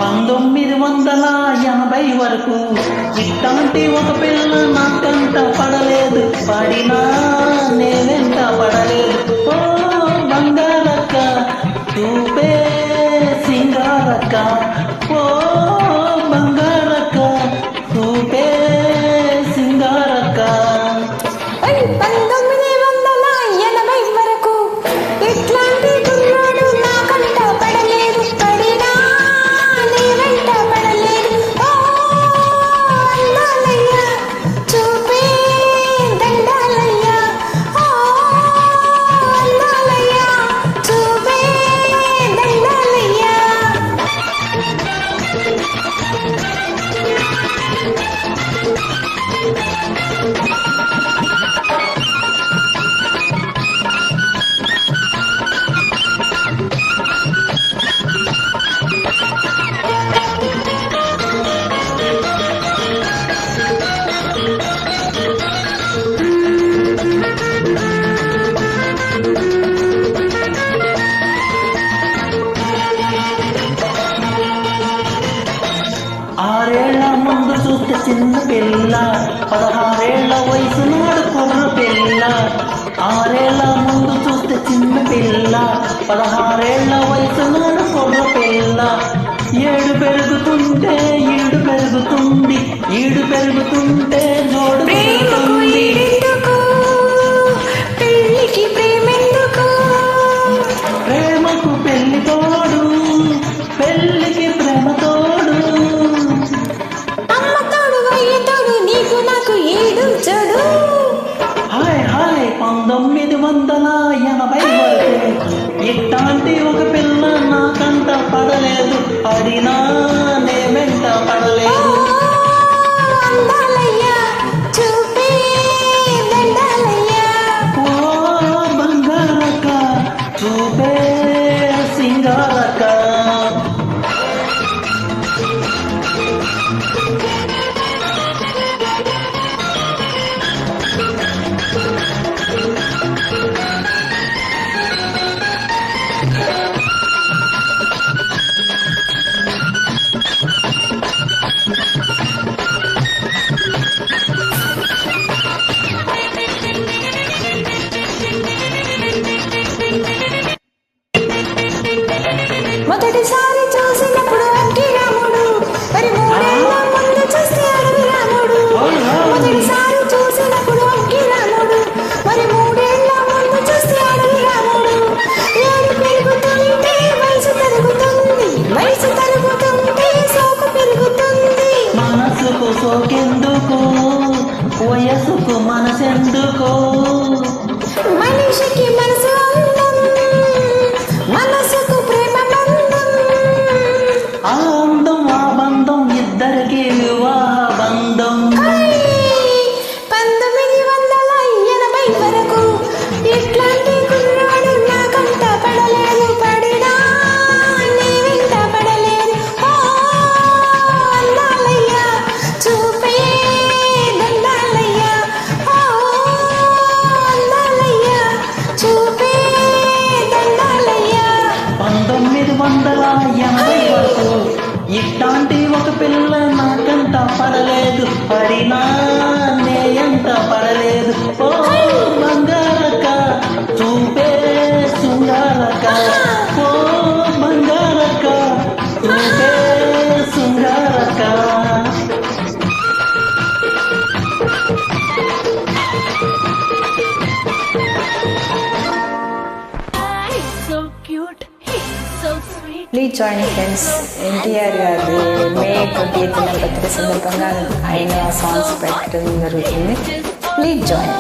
1980 వరకు ఇట్లాంటి ఒక పిల్ల నాకంట పడలేదు, పడినా నేనెంత పడలేదు. ఓ బంగారక్క చూపే సింగారక్క, ఓ బంగారక్క చూపే సింగారక్క. 1980 వరకు ఇట్లాంటి కుర్రాడు నాకంట పడలేదు, పడినా నీ వెంట పడలేదు. ఓ అందాలయ్య చూపే దండాలయ్య, ఓ అందాలయ్య చూపే దండాలయ్య. ఆరేళ్ల ముందు చూస్తే చిన్న పిల్ల, 16 ఏళ్ల వయసు నాడు కుర్ర పిల్ల. 6 ఏళ్ల ముందు చూస్తే చిన్న పిల్ల, 16 ఏళ్ల వయసు నాడు కుర్ర పిల్ల. ఏడు పెరుగుతుంటే ఈడు పెరుగుతుంది, ఈడు పెరుగుతుంటే జోడు పెరుగుతుంది. పెళ్ళికి ప్రేమెందుకు, ప్రేమకు పెళ్లి తోడు, పెళ్లికి ప్రేమ తోడు. అమ్మ తోడు అయ్య తోడు నీకు నాకు ఏడు చెడు. హాయ్ హాయ్ 1980 వరకు ఇట్లాంటి ఒక పిల్ల నాకంట పడలేదు, పడినా నే వెంట పడలేదు. అందాలయ్య చూపే దండాలయ్య, ఓ బంగారక్క చూపే సింగారక్క. మొదటిసారి చూసినప్పుడు అగ్గి రాముడు, మరి 3 ఏళ్ల ముందు చూస్తే అడవి రాముడు. మొదటిసారి చూసినప్పుడు అగ్గి రాముడు, మరి 3 ఏళ్ల ముందు చూస్తే అడవి రాముడు. ఏడు పెరుగుతుంటే వయసు తరుగుతుంది, వయసు తరుగుతుంటే సోకు పెరుగుతుంది. మనసుకు సోకెందుకు, వయసుకు మనసెందుకు. మనిషికి మనసు అందం, మనసుకు ప్రేమ బంధం. ఆ అందం ఆ బంధం ఇద్దరికి వివాహ బంధం. 1980 వరకు ఇట్లాంటి కుర్రాడు నాకంట పడలేదు, పడినా నీ వెంట పడలేదు. ఓ అందాలయ్య చూపే దండాలయ్య, ఓ అందాలయ్య చూపే దండాలయ్య. 1980 వరకు ఇట్లాంటి ఒక పిల్ల నాకంట పడలేదు, పడినా నే ఎంత పడలేదు. ఓ బంగారక్క చూపే శృంగారక్క, ఓ బంగారక్క చూపే శృంగారక్క. Please join friends. ఎన్టీఆర్ గారి మే 20th బర్త్డే సందర్భంగా ఆయన సాంగ్స్ పెట్టడం జరుగుతుంది. Please join.